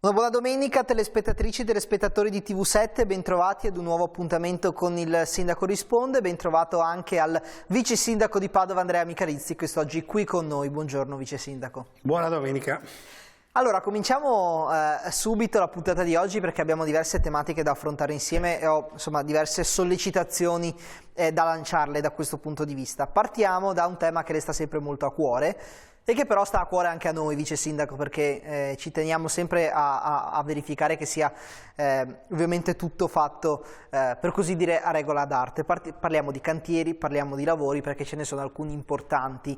Una buona domenica telespettatrici e telespettatori di TV7, bentrovati ad un nuovo appuntamento con il Sindaco Risponde, ben trovato anche al Vice Sindaco di Padova Andrea Micarizzi, quest'oggi qui con noi. Buongiorno Vice Sindaco. Buona domenica. Allora, cominciamo subito la puntata di oggi perché abbiamo diverse tematiche da affrontare insieme e ho insomma diverse sollecitazioni da lanciarle da questo punto di vista. Partiamo da un tema che le sta sempre molto a cuore e che però sta a cuore anche a noi, Vice Sindaco, perché ci teniamo sempre a verificare che sia ovviamente tutto fatto, per così dire, a regola d'arte. Parliamo di cantieri, parliamo di lavori, perché ce ne sono alcuni importanti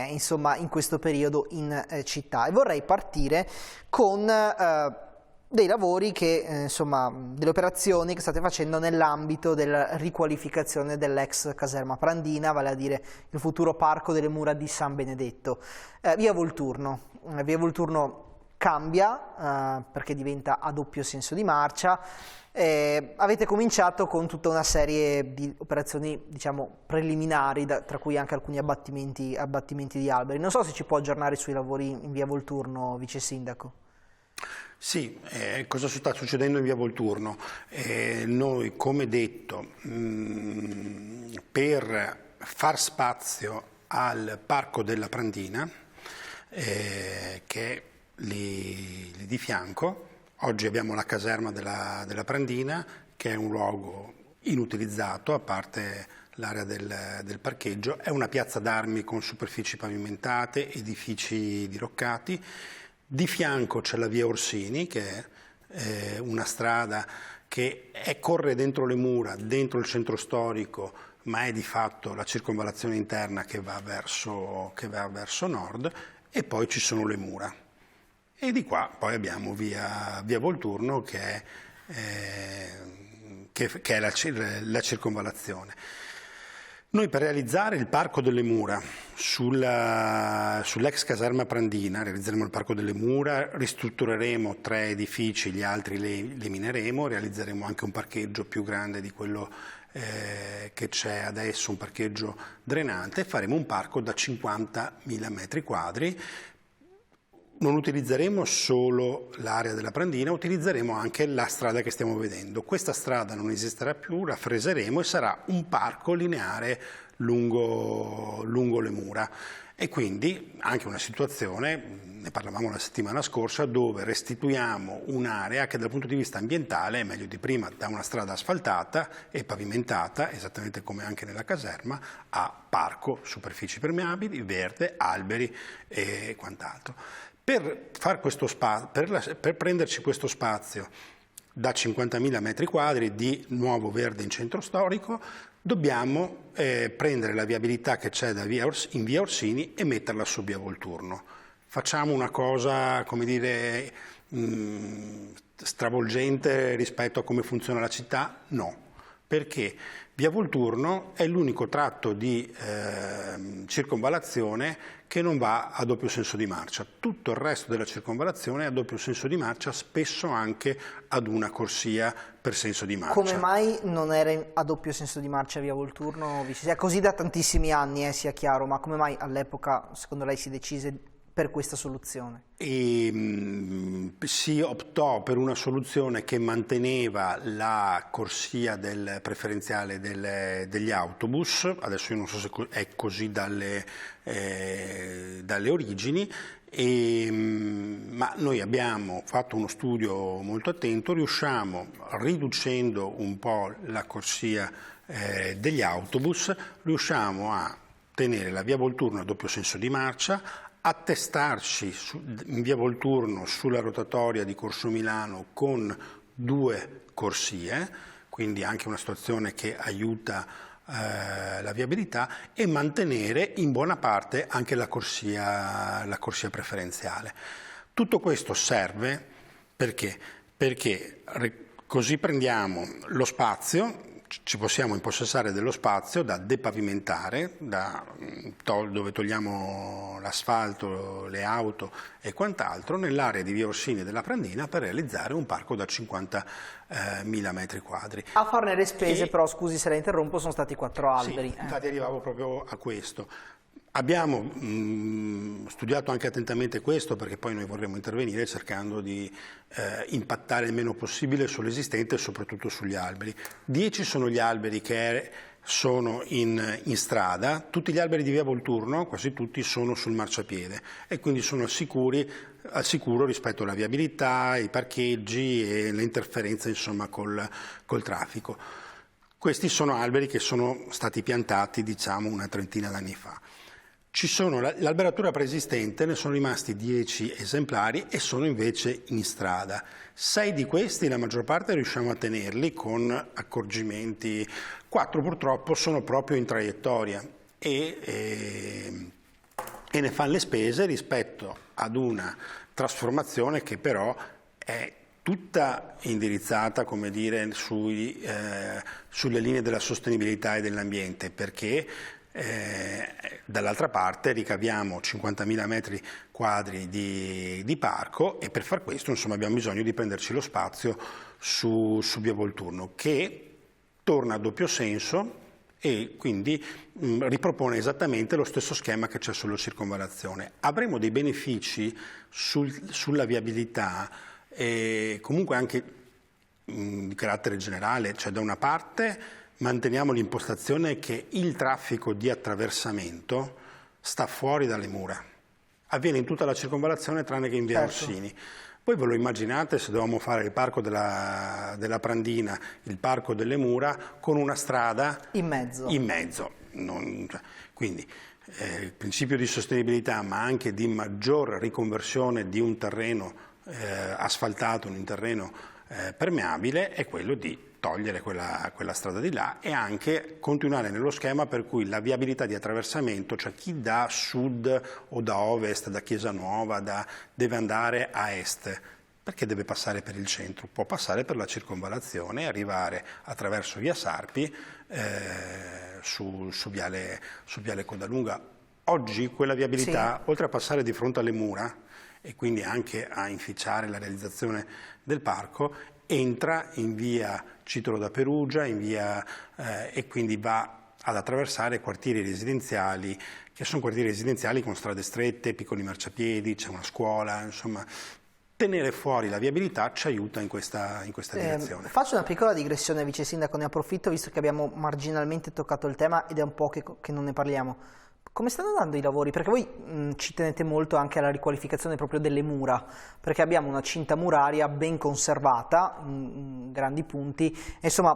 insomma, in questo periodo in città. E vorrei partire con dei lavori che, insomma, delle operazioni che state facendo nell'ambito della riqualificazione dell'ex caserma Prandina, vale a dire il futuro parco delle mura di San Benedetto. Via Volturno. Via Volturno cambia perché diventa a doppio senso di marcia. Avete cominciato con tutta una serie di operazioni, diciamo, preliminari, tra cui anche alcuni abbattimenti di alberi. Non so se ci può aggiornare sui lavori in via Volturno, Vice Sindaco. Sì, cosa sta succedendo in via Volturno? Noi, come detto, per far spazio al parco della Prandina, che è lì di fianco, oggi abbiamo la caserma della Prandina, che è un luogo inutilizzato, a parte l'area del parcheggio, è una piazza d'armi con superfici pavimentate, edifici diroccati. Di fianco c'è la via Orsini, che è una strada che corre dentro le mura, dentro il centro storico, ma è di fatto la circonvallazione interna che va verso nord, e poi ci sono le mura. E di qua poi abbiamo via Volturno, che è la circonvallazione. Noi, per realizzare il Parco delle Mura sull'ex caserma Prandina, realizzeremo il Parco delle Mura, ristruttureremo 3 edifici, gli altri li elimineremo, realizzeremo anche un parcheggio più grande di quello che c'è adesso, un parcheggio drenante, e faremo un parco da 50.000 metri quadri. Non utilizzeremo solo l'area della Prandina, utilizzeremo anche la strada che stiamo vedendo. Questa strada non esisterà più, la freseremo e sarà un parco lineare lungo le mura. E quindi anche una situazione, ne parlavamo la settimana scorsa, dove restituiamo un'area che dal punto di vista ambientale è meglio di prima, da una strada asfaltata e pavimentata, esattamente come anche nella caserma, a parco, superfici permeabili, verde, alberi e quant'altro. Per prenderci questo spazio da 50.000 metri quadri di nuovo verde in centro storico, dobbiamo prendere la viabilità che c'è in via Orsini e metterla su via Volturno. Facciamo una cosa, come dire, stravolgente rispetto a come funziona la città? No, perché via Volturno è l'unico tratto di circonvallazione che non va a doppio senso di marcia. Tutto il resto della circonvallazione è a doppio senso di marcia, spesso anche ad una corsia per senso di marcia. Come mai non era a doppio senso di marcia via Volturno? È così da tantissimi anni, sia chiaro, ma come mai all'epoca, secondo lei, si decise per questa soluzione? Si optò per una soluzione che manteneva la corsia del preferenziale degli autobus. Adesso io non so se è così dalle origini, ma noi abbiamo fatto uno studio molto attento, riducendo un po' la corsia degli autobus, riusciamo a tenere la via Volturno a doppio senso di marcia, attestarci in via Volturno sulla rotatoria di Corso Milano con 2 corsie, quindi anche una situazione che aiuta la viabilità, e mantenere in buona parte anche la corsia preferenziale. Tutto questo serve perché così prendiamo lo spazio, ci possiamo impossessare dello spazio da depavimentare, dove togliamo l'asfalto, le auto e quant'altro, nell'area di via Orsini della Prandina, per realizzare un parco da 50.000 metri quadri. A farne le spese, però, scusi se la interrompo, sono stati 4 alberi. Sì, infatti arrivavo proprio a questo. Abbiamo studiato anche attentamente questo, perché poi noi vorremmo intervenire cercando di impattare il meno possibile sull'esistente e soprattutto sugli alberi. 10 sono gli alberi che sono in strada, tutti gli alberi di via Volturno, quasi tutti, sono sul marciapiede e quindi sono al sicuro rispetto alla viabilità, ai parcheggi e le interferenze, insomma, col traffico. Questi sono alberi che sono stati piantati, diciamo, una trentina d'anni fa. Ci sono l'alberatura preesistente, ne sono rimasti 10 esemplari e sono invece in strada. 6 di questi, la maggior parte, riusciamo a tenerli con accorgimenti. 4 purtroppo sono proprio in traiettoria e ne fanno le spese rispetto ad una trasformazione che però è tutta indirizzata, come dire, sulle linee della sostenibilità e dell'ambiente, perché dall'altra parte ricaviamo 50.000 metri quadri di parco e per far questo, insomma, abbiamo bisogno di prenderci lo spazio su via Volturno, che torna a doppio senso e quindi ripropone esattamente lo stesso schema che c'è sulla circonvallazione. Avremo dei benefici sulla viabilità e comunque anche di carattere generale, cioè da una parte manteniamo l'impostazione che il traffico di attraversamento sta fuori dalle mura, avviene in tutta la circonvallazione tranne che in via Orsini. Voi ve lo immaginate se dovevamo fare il parco della Prandina, il parco delle mura, con una strada in mezzo. Quindi il principio di sostenibilità, ma anche di maggior riconversione di un terreno asfaltato in un terreno permeabile, è quello di togliere quella strada di là e anche continuare nello schema per cui la viabilità di attraversamento, cioè chi da sud o da ovest, da Chiesa Nuova, deve andare a est, perché deve passare per il centro? Può passare per la circonvallazione e arrivare attraverso via Sarpi su viale Codalunga. Oggi quella viabilità, oltre a passare di fronte alle mura e quindi anche a inficiare la realizzazione del parco, entra in via Citolo da Perugia, e quindi va ad attraversare quartieri residenziali, che sono quartieri residenziali con strade strette, piccoli marciapiedi, c'è una scuola, insomma. Tenere fuori la viabilità ci aiuta in questa direzione. Faccio una piccola digressione, Vice Sindaco, ne approfitto visto che abbiamo marginalmente toccato il tema ed è un po' che non ne parliamo. Come stanno andando i lavori? Perché voi ci tenete molto anche alla riqualificazione proprio delle mura, perché abbiamo una cinta muraria ben conservata, in grandi punti, e insomma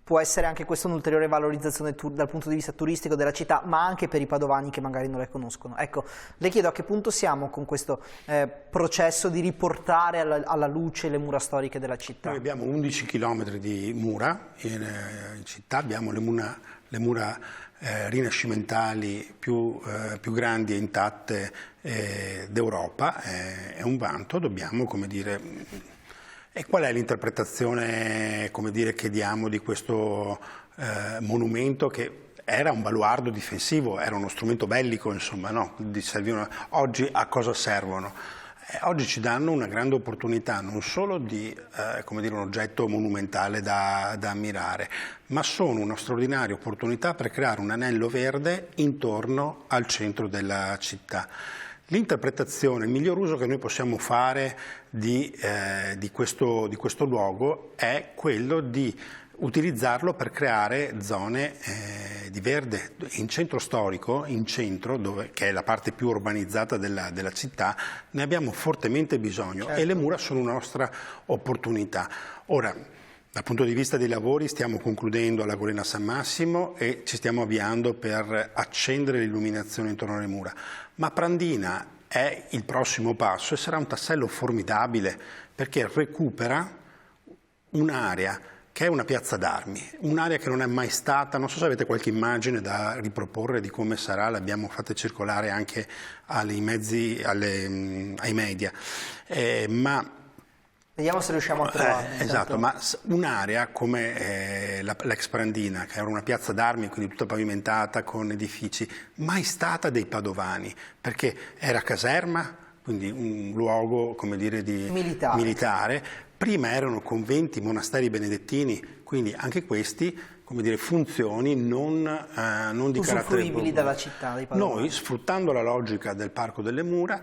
può essere anche questa un'ulteriore valorizzazione dal punto di vista turistico della città, ma anche per i padovani che magari non le conoscono. Ecco, le chiedo a che punto siamo con questo processo di riportare alla luce le mura storiche della città. Noi abbiamo 11 chilometri di mura in città, abbiamo le mura rinascimentali più grandi e intatte d'Europa, è un vanto, dobbiamo, come dire. E qual è l'interpretazione, come dire, che diamo di questo monumento che era un baluardo difensivo, era uno strumento bellico, insomma, no? Oggi a cosa servono? Oggi ci danno una grande opportunità non solo di come dire, un oggetto monumentale da ammirare, ma sono una straordinaria opportunità per creare un anello verde intorno al centro della città. L'interpretazione, il miglior uso che noi possiamo fare di questo luogo è quello di utilizzarlo per creare zone di verde. In centro storico, che è la parte più urbanizzata della città, ne abbiamo fortemente bisogno, certo. E le mura sono una nostra opportunità. Ora, dal punto di vista dei lavori stiamo concludendo alla Golena San Massimo e ci stiamo avviando per accendere l'illuminazione intorno alle mura, ma Prandina è il prossimo passo e sarà un tassello formidabile perché recupera un'area che è una piazza d'armi, un'area che non è mai stata, non so se avete qualche immagine da riproporre di come sarà, l'abbiamo fatta circolare anche ai media, ma vediamo se riusciamo a trovare. Esatto, ma un'area come l'ex Prandina, che era una piazza d'armi, quindi tutta pavimentata con edifici, mai stata dei padovani, perché era caserma, quindi un luogo, come dire, militare. Prima erano conventi, monasteri benedettini, quindi anche questi come dire, funzioni non di carattere usufruibili dalla città di Padova. Noi, sfruttando la logica del Parco delle Mura,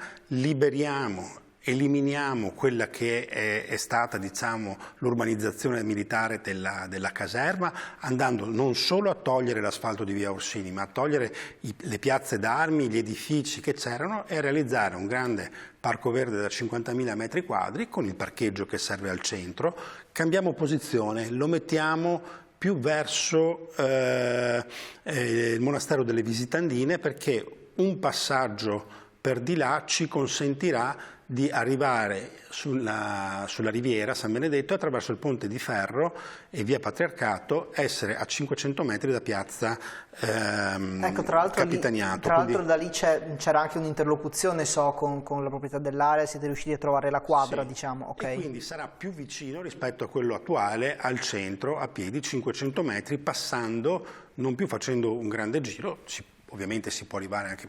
eliminiamo quella che è stata, diciamo, l'urbanizzazione militare della caserma, andando non solo a togliere l'asfalto di via Orsini, ma a togliere le piazze d'armi, gli edifici che c'erano e a realizzare un grande parco verde da 50.000 metri quadri con il parcheggio che serve al centro. Cambiamo posizione, lo mettiamo più verso il monastero delle Visitandine, perché un passaggio per di là ci consentirà di arrivare sulla riviera San Benedetto attraverso il ponte di ferro e via Patriarcato, essere a 500 metri da piazza ecco, tra l'altro Capitaniato. Tra l'altro da lì c'era anche un'interlocuzione, so, con la proprietà dell'area, siete riusciti a trovare la quadra, sì, diciamo. Ok. E quindi sarà più vicino rispetto a quello attuale al centro, a piedi, 500 metri, passando, non più facendo un grande giro, ovviamente si può arrivare anche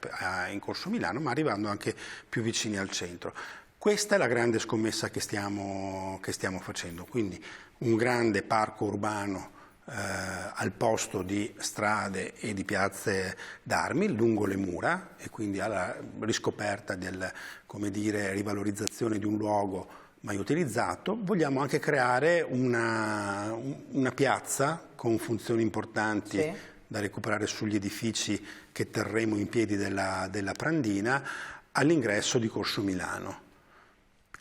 in Corso Milano, ma arrivando anche più vicini al centro. Questa è la grande scommessa che stiamo facendo, quindi un grande parco urbano al posto di strade e di piazze d'armi lungo le mura, e quindi alla riscoperta come dire, rivalorizzazione di un luogo mai utilizzato. Vogliamo anche creare una piazza con funzioni importanti, sì, da recuperare sugli edifici che terremo in piedi della Prandina, all'ingresso di Corso Milano.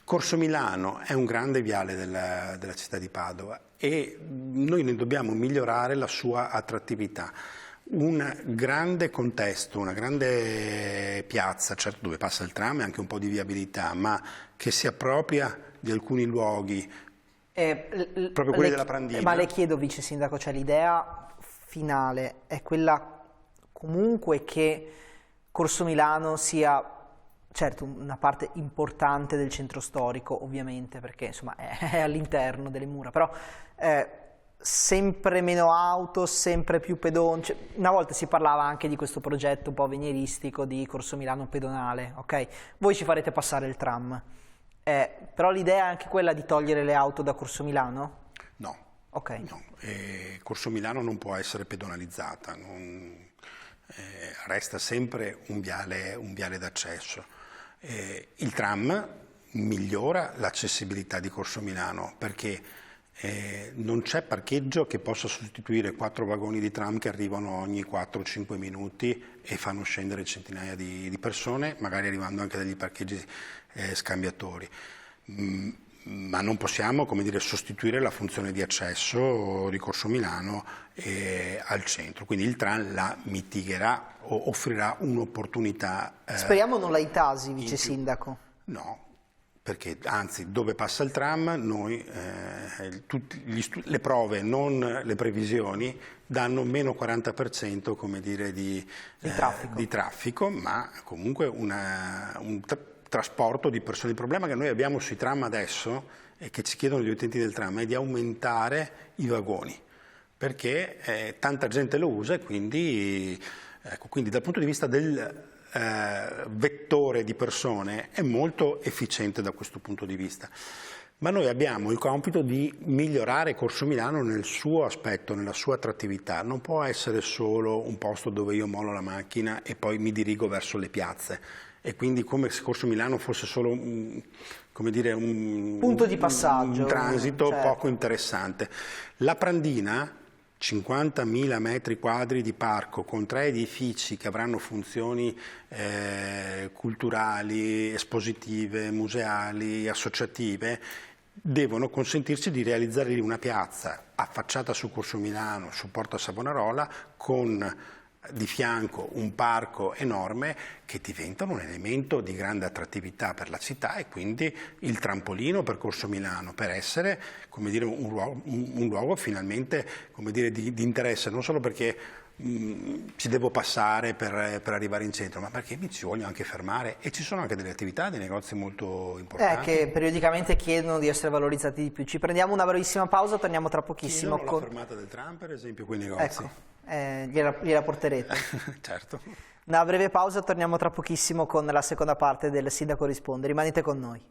Corso Milano è un grande viale della città di Padova e noi ne dobbiamo migliorare la sua attrattività. Un grande contesto, una grande piazza, certo dove passa il tram e anche un po' di viabilità, ma che si appropria di alcuni luoghi, proprio quelli della Prandina. Ma le chiedo, vice sindaco, cioè l'idea finale è quella comunque che Corso Milano sia, certo, una parte importante del centro storico, ovviamente, perché insomma è all'interno delle mura, però sempre meno auto, sempre più pedoni. Cioè, una volta si parlava anche di questo progetto un po' avveniristico di Corso Milano pedonale, ok? Voi ci farete passare il tram, però l'idea è anche quella di togliere le auto da Corso Milano? No. Okay. No, Corso Milano non può essere pedonalizzata, resta sempre un viale d'accesso. Il tram migliora l'accessibilità di Corso Milano, perché non c'è parcheggio che possa sostituire 4 vagoni di tram che arrivano ogni 4-5 minuti e fanno scendere centinaia di persone, magari arrivando anche dagli parcheggi scambiatori. Ma non possiamo, come dire, sostituire la funzione di accesso di Corso Milano al centro, quindi il tram la mitigherà o offrirà un'opportunità. Speriamo non la intasi, vice sindaco. No, perché anzi dove passa il tram noi, le prove, non le previsioni, danno meno 40% come dire, di traffico, ma comunque un trasporto di persone. Il problema che noi abbiamo sui tram adesso e che ci chiedono gli utenti del tram è di aumentare i vagoni, perché tanta gente lo usa e quindi dal punto di vista del vettore di persone è molto efficiente da questo punto di vista. Ma noi abbiamo il compito di migliorare Corso Milano nel suo aspetto, nella sua attrattività. Non può essere solo un posto dove io mollo la macchina e poi mi dirigo verso le piazze. E quindi come se Corso Milano fosse solo come dire, un punto di passaggio, un transito, certo, poco interessante. La Prandina, 50.000 metri quadri di parco con 3 edifici che avranno funzioni culturali, espositive, museali, associative, devono consentirci di realizzare lì una piazza affacciata su Corso Milano, su Porta Savonarola, con di fianco un parco enorme che diventa un elemento di grande attrattività per la città e quindi il trampolino per Corso Milano, per essere, come dire, un luogo finalmente, come dire, di interesse, non solo perché ci devo passare per arrivare in centro, ma perché mi ci voglio anche fermare e ci sono anche delle attività, dei negozi molto importanti. Che periodicamente chiedono di essere valorizzati di più. Ci prendiamo una brevissima pausa, torniamo tra pochissimo. La fermata del tram, per esempio, quei negozi. Ecco. Gliela porterete. Certo. Una breve pausa, torniamo tra pochissimo con la seconda parte del Sindaco Risponde. Rimanete con noi.